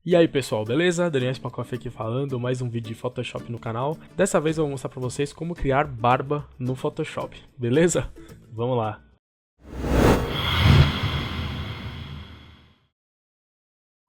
E aí pessoal, beleza? Daniel Spakoff aqui falando, mais um vídeo de Photoshop no canal. Dessa vez eu vou mostrar pra vocês como criar barba no Photoshop, beleza? Vamos lá!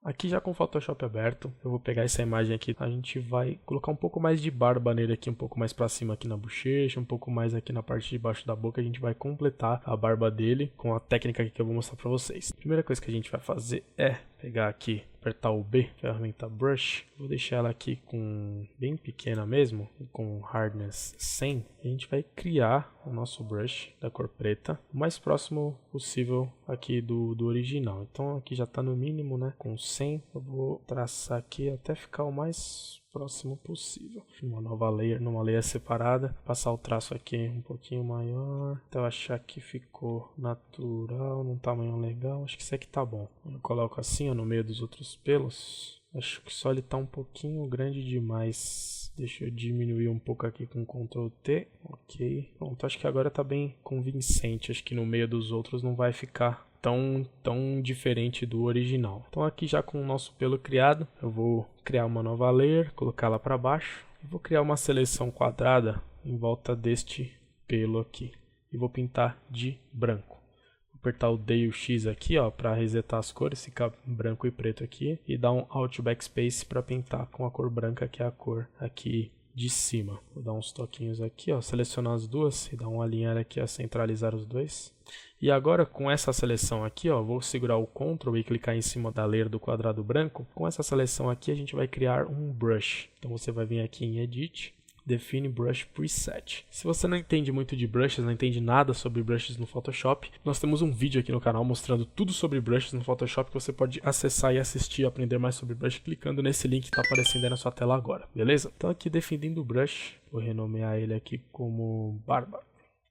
Aqui já com o Photoshop aberto, eu vou pegar essa imagem aqui, a gente vai colocar um pouco mais de barba nele aqui, um pouco mais pra cima aqui na bochecha, um pouco mais aqui na parte de baixo da boca, a gente vai completar a barba dele com a técnica aqui que eu vou mostrar pra vocês. A primeira coisa que a gente vai fazer é pegar aqui, apertar o B, ferramenta Brush, vou deixar ela aqui com bem pequena mesmo, com hardness 100, e a gente vai criar o nosso brush da cor preta, o mais próximo possível aqui do original. Então aqui já está no mínimo, né, com 100, eu vou traçar aqui até ficar o mais próximo possível. Uma nova layer, numa layer separada, passar o traço aqui um pouquinho maior, até eu achar que ficou natural, num tamanho legal, acho que isso aqui tá bom. Eu coloco assim, ó, no meio dos outros pelos, acho que só ele tá um pouquinho grande demais. Deixa eu diminuir um pouco aqui com Ctrl T, ok. Pronto, acho que agora tá bem convincente, acho que no meio dos outros não vai ficar tão diferente do original. Então aqui já com o nosso pelo criado, eu vou criar uma nova layer, colocá-la para baixo. E vou criar uma seleção quadrada em volta deste pelo aqui. E vou pintar de branco. Vou apertar o D e o X aqui, ó, para resetar as cores, ficar branco e preto aqui. E dar um Alt Backspace para pintar com a cor branca, que é a cor aqui de cima. Vou dar uns toquinhos aqui, ó, selecionar as duas e dar um alinhar aqui, ó, centralizar os dois. E agora com essa seleção aqui, ó, vou segurar o Ctrl e clicar em cima da layer do quadrado branco. Com essa seleção aqui a gente vai criar um brush. Então você vai vir aqui em Edit, define Brush Preset. Se você não entende muito de brushes, não entende nada sobre brushes no Photoshop, nós temos um vídeo aqui no canal mostrando tudo sobre brushes no Photoshop que você pode acessar e assistir, aprender mais sobre brush clicando nesse link que está aparecendo aí na sua tela agora, beleza? Então aqui definindo o brush, vou renomear ele aqui como barba.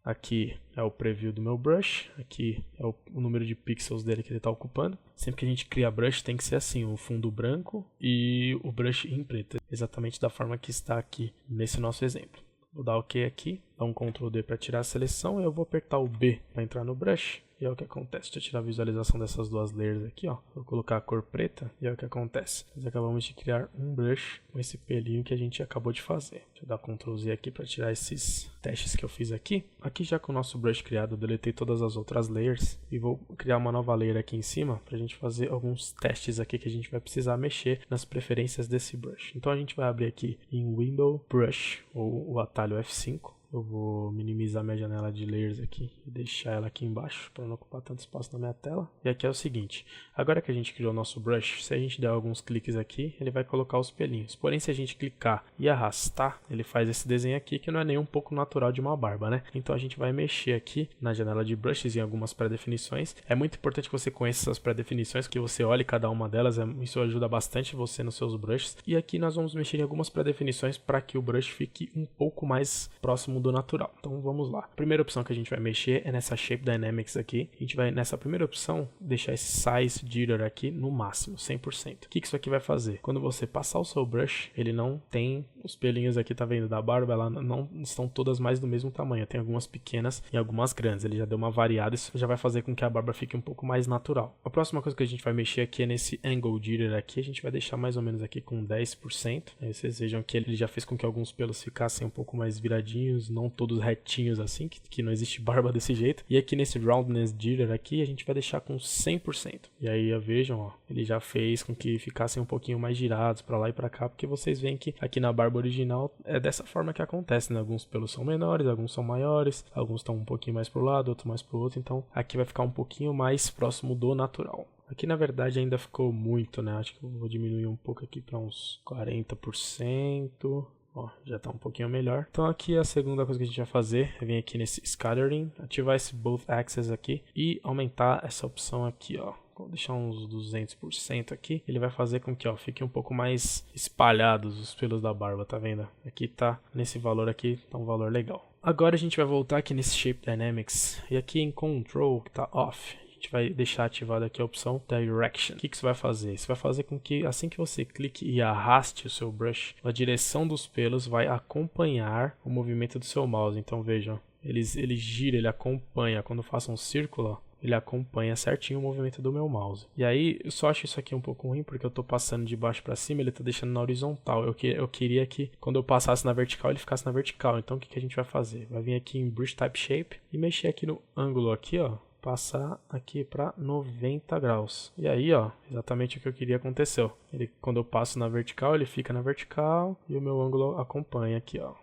Aqui é o preview do meu brush, aqui é o número de pixels dele que ele está ocupando. Sempre que a gente cria brush tem que ser assim, o fundo branco e o brush em preto, exatamente da forma que está aqui nesse nosso exemplo. Vou dar OK aqui, dar um Ctrl D para tirar a seleção e eu vou apertar o B para entrar no brush. E é o que acontece. Deixa eu tirar a visualização dessas duas layers aqui, ó. Vou colocar a cor preta e é o que acontece. Nós acabamos de criar um brush com esse pelinho que a gente acabou de fazer. Deixa eu dar Ctrl Z aqui para tirar esses testes que eu fiz aqui. Aqui já com o nosso brush criado, eu deletei todas as outras layers e vou criar uma nova layer aqui em cima para a gente fazer alguns testes aqui que a gente vai precisar mexer nas preferências desse brush. Então a gente vai abrir aqui em Window Brush ou o atalho F5. Eu vou minimizar minha janela de layers aqui e deixar ela aqui embaixo para não ocupar tanto espaço na minha tela. E aqui é o seguinte, agora que a gente criou o nosso brush, se a gente der alguns cliques aqui, ele vai colocar os pelinhos. Porém, se a gente clicar e arrastar, ele faz esse desenho aqui que não é nem um pouco natural de uma barba, né? Então a gente vai mexer aqui na janela de brushes em algumas pré-definições. É muito importante que você conheça essas pré-definições, que você olhe cada uma delas, isso ajuda bastante você nos seus brushes. E aqui nós vamos mexer em algumas pré-definições para que o brush fique um pouco mais próximo do natural. Então vamos lá. A primeira opção que a gente vai mexer é nessa Shape Dynamics aqui. A gente vai nessa primeira opção deixar esse Size Jitter aqui no máximo, 100%. O que isso aqui vai fazer? Quando você passar o seu brush, ele não tem os pelinhos aqui, tá vendo, da barba, ela não estão todas mais do mesmo tamanho. Tem algumas pequenas e algumas grandes. Ele já deu uma variada, isso já vai fazer com que a barba fique um pouco mais natural. A próxima coisa que a gente vai mexer aqui é nesse Angle Jitter aqui. A gente vai deixar mais ou menos aqui com 10%. Aí vocês vejam que ele já fez com que alguns pelos ficassem um pouco mais viradinhos, não todos retinhos assim, que não existe barba desse jeito. E aqui nesse Roundness Jitter aqui, a gente vai deixar com 100%. E aí, vejam, ó, ele já fez com que ficassem um pouquinho mais girados para lá e para cá, porque vocês veem que aqui na barba original é dessa forma que acontece, né? Alguns pelos são menores, alguns são maiores, alguns estão um pouquinho mais pro lado, outros mais pro outro, então aqui vai ficar um pouquinho mais próximo do natural. Aqui na verdade ainda ficou muito, né? Acho que eu vou diminuir um pouco aqui para uns 40%. Ó, já está um pouquinho melhor. Então aqui a segunda coisa que a gente vai fazer é vir aqui nesse Scattering, ativar esse Both Axes aqui e aumentar essa opção aqui, ó. Vou deixar uns 200% aqui. Ele vai fazer com que, ó, fique um pouco mais espalhados os pelos da barba, tá vendo? Aqui tá, nesse valor aqui, tá um valor legal. Agora a gente vai voltar aqui nesse Shape Dynamics e aqui em Control, que tá Off, a gente vai deixar ativada aqui a opção Direction. O que isso vai fazer? Isso vai fazer com que assim que você clique e arraste o seu brush, a direção dos pelos vai acompanhar o movimento do seu mouse. Então vejam, ele gira, ele acompanha. Quando eu faço um círculo, ó, ele acompanha certinho o movimento do meu mouse. E aí, eu só acho isso aqui um pouco ruim, porque eu tô passando de baixo para cima, ele tá deixando na horizontal. Eu queria que quando eu passasse na vertical, ele ficasse na vertical. Então, o que a gente vai fazer? Vai vir aqui em Brush Type Shape e mexer aqui no ângulo aqui, ó. Passar aqui para 90 graus. E aí, ó, exatamente o que eu queria aconteceu. Quando eu passo na vertical, ele fica na vertical e o meu ângulo acompanha aqui, ó.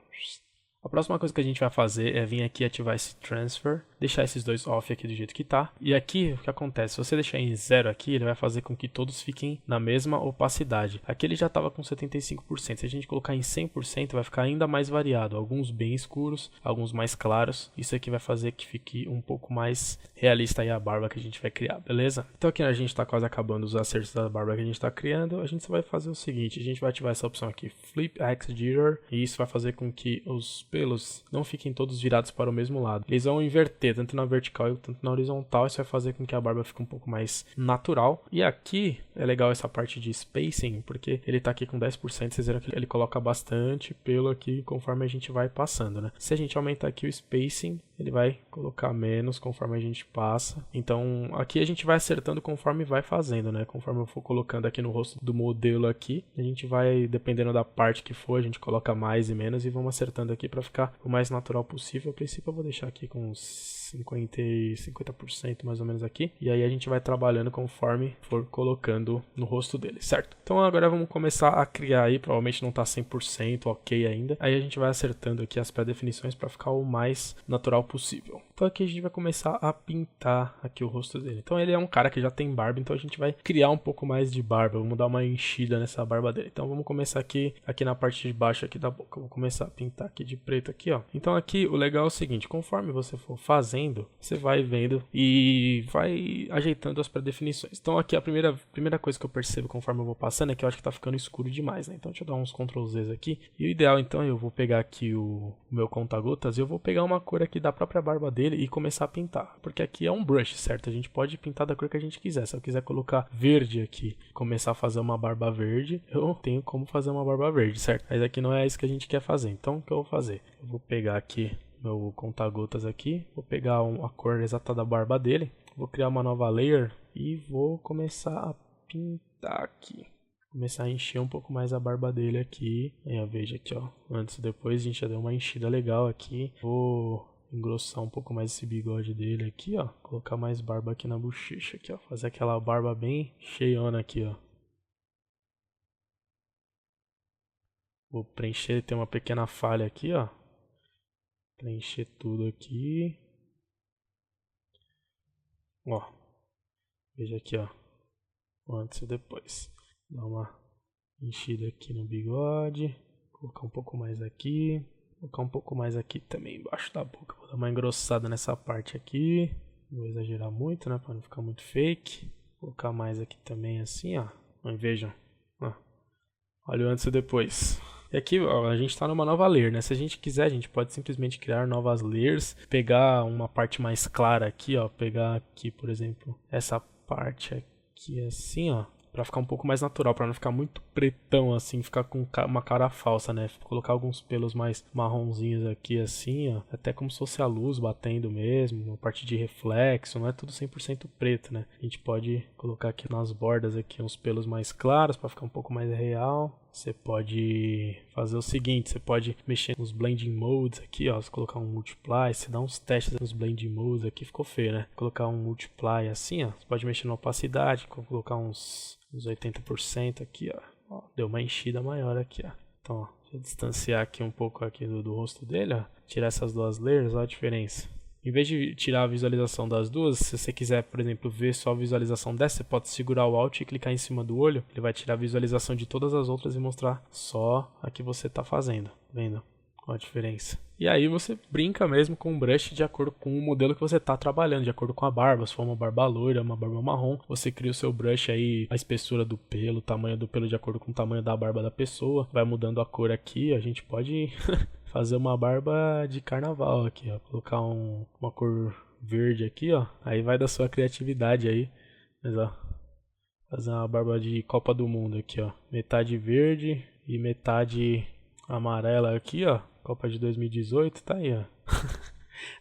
A próxima coisa que a gente vai fazer é vir aqui ativar esse transfer, deixar esses dois off aqui do jeito que tá. E aqui o que acontece? Se você deixar em 0 aqui, ele vai fazer com que todos fiquem na mesma opacidade. Aqui ele já estava com 75%. Se a gente colocar em 100%, vai ficar ainda mais variado. Alguns bem escuros, alguns mais claros. Isso aqui vai fazer que fique um pouco mais realista aí a barba que a gente vai criar, beleza? Então aqui a gente está quase acabando os acertos da barba que a gente está criando. A gente só vai fazer o seguinte, a gente vai ativar essa opção aqui, Flip Axis Jitter, e isso vai fazer com que os pelos não fiquem todos virados para o mesmo lado. Eles vão inverter tanto na vertical e tanto na horizontal. Isso vai fazer com que a barba fique um pouco mais natural. E aqui é legal essa parte de spacing, porque ele está aqui com 10%. Vocês viram que ele coloca bastante pelo aqui conforme a gente vai passando, né? Se a gente aumentar aqui o spacing, ele vai colocar menos conforme a gente passa. Então aqui a gente vai acertando conforme vai fazendo, né? Conforme eu for colocando aqui no rosto do modelo aqui, a gente vai, dependendo da parte que for, a gente coloca mais e menos e vamos acertando aqui para ficar o mais natural possível. A princípio eu vou deixar aqui com uns 50% mais ou menos aqui. E aí a gente vai trabalhando conforme for colocando no rosto dele, certo? Então agora vamos começar a criar aí, provavelmente não tá 100% ok ainda. Aí a gente vai acertando aqui as pré-definições para ficar o mais natural possível. Então aqui a gente vai começar a pintar aqui o rosto dele. Então ele é um cara que já tem barba, então a gente vai criar um pouco mais de barba. Vamos dar uma enchida nessa barba dele. Então vamos começar aqui na parte de baixo aqui da boca. Eu vou começar a pintar aqui de preto aqui, ó. Então aqui o legal é o seguinte, conforme você for fazendo, você vai vendo e vai ajeitando as pré-definições. Então aqui a primeira coisa que eu percebo conforme eu vou passando é que eu acho que tá ficando escuro demais, né? Então deixa eu dar uns Ctrl Zs aqui. E o ideal então eu vou pegar aqui o meu conta-gotas e eu vou pegar uma cor aqui da própria barba dele e começar a pintar. Porque aqui é um brush, certo? A gente pode pintar da cor que a gente quiser. Se eu quiser colocar verde aqui, começar a fazer uma barba verde, eu tenho como fazer uma barba verde, certo? Mas aqui não é isso que a gente quer fazer. Então o que eu vou fazer? Eu vou pegar aqui meu conta-gotas aqui, vou pegar a cor exata da barba dele, vou criar uma nova layer e vou começar a pintar aqui. Começar a encher um pouco mais a barba dele aqui. Aí ó, veja aqui, ó, antes e depois a gente já deu uma enchida legal aqui. Vou engrossar um pouco mais esse bigode dele aqui, ó, colocar mais barba aqui na bochecha aqui, ó, fazer aquela barba bem cheiona aqui, ó. Vou preencher, tem uma pequena falha aqui, ó. Preencher tudo aqui. Ó, veja aqui, ó, antes e depois. Dá uma enchida aqui no bigode, colocar um pouco mais aqui, colocar um pouco mais aqui também embaixo da boca. Vou dar uma engrossada nessa parte aqui, não vou exagerar muito, né, para não ficar muito fake. Vou colocar mais aqui também assim, ó. Vejam, ó. Olha o antes e depois. E aqui, ó, a gente está numa nova layer, né? Se a gente quiser, a gente pode simplesmente criar novas layers, pegar uma parte mais clara aqui, ó, pegar aqui, por exemplo, essa parte aqui assim, ó, pra ficar um pouco mais natural, pra não ficar muito pretão assim, ficar com uma cara falsa, né? Colocar alguns pelos mais marronzinhos aqui assim, ó, até como se fosse a luz batendo mesmo, uma parte de reflexo, não é tudo 100% preto, né? A gente pode colocar aqui nas bordas aqui uns pelos mais claros pra ficar um pouco mais real. Você pode fazer o seguinte, você pode mexer nos blending modes aqui, ó, você colocar um multiply, você dá uns testes nos blending modes aqui, ficou feio, né? Colocar um multiply assim, ó, você pode mexer na opacidade, colocar uns 80% aqui, ó, deu uma enchida maior aqui, ó. Então, ó, deixa eu distanciar aqui um pouco aqui do rosto dele, ó, tirar essas duas layers, ó a diferença. Em vez de tirar a visualização das duas, se você quiser, por exemplo, ver só a visualização dessa, você pode segurar o Alt e clicar em cima do olho. Ele vai tirar a visualização de todas as outras e mostrar só a que você está fazendo. Vendo? Qual a diferença? E aí você brinca mesmo com o brush de acordo com o modelo que você está trabalhando, de acordo com a barba. Se for uma barba loira, uma barba marrom, você cria o seu brush aí, a espessura do pelo, o tamanho do pelo de acordo com o tamanho da barba da pessoa. Vai mudando a cor aqui, a gente pode fazer uma barba de carnaval aqui, ó. Colocar uma cor verde aqui, ó. Aí vai da sua criatividade aí. Mas, ó, fazer uma barba de Copa do Mundo aqui, ó. Metade verde e metade amarela aqui, ó. Copa de 2018, tá aí, ó.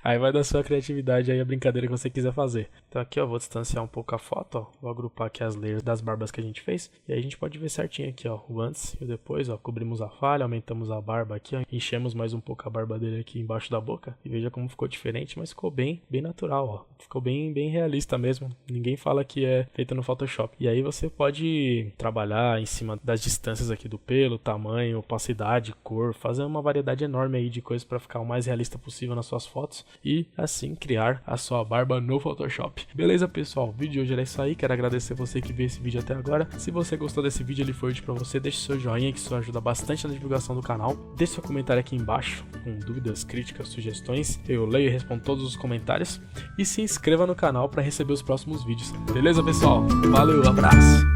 Aí vai da sua criatividade aí a brincadeira que você quiser fazer. Então aqui, ó, vou distanciar um pouco a foto, ó. Vou agrupar aqui as layers das barbas que a gente fez. E aí a gente pode ver certinho aqui, ó, o antes e o depois, ó. Cobrimos a falha, aumentamos a barba aqui, ó. Enchemos mais um pouco a barba dele aqui embaixo da boca. E veja como ficou diferente, mas ficou bem natural, ó. Ficou bem realista mesmo. Ninguém fala que é feito no Photoshop. E aí você pode trabalhar em cima das distâncias aqui do pelo, tamanho, opacidade, cor, fazer uma variedade enorme aí de coisas para ficar o mais realista possível nas suas fotos e assim criar a sua barba no Photoshop. Beleza, pessoal? O vídeo de hoje era isso aí. Quero agradecer você que viu esse vídeo até agora. Se você gostou desse vídeo, ele foi útil para você, deixe seu joinha que isso ajuda bastante na divulgação do canal. Deixe seu comentário aqui embaixo com dúvidas, críticas, sugestões. Eu leio e respondo todos os comentários e se inscreva no canal para receber os próximos vídeos. Beleza, pessoal? Valeu, abraço!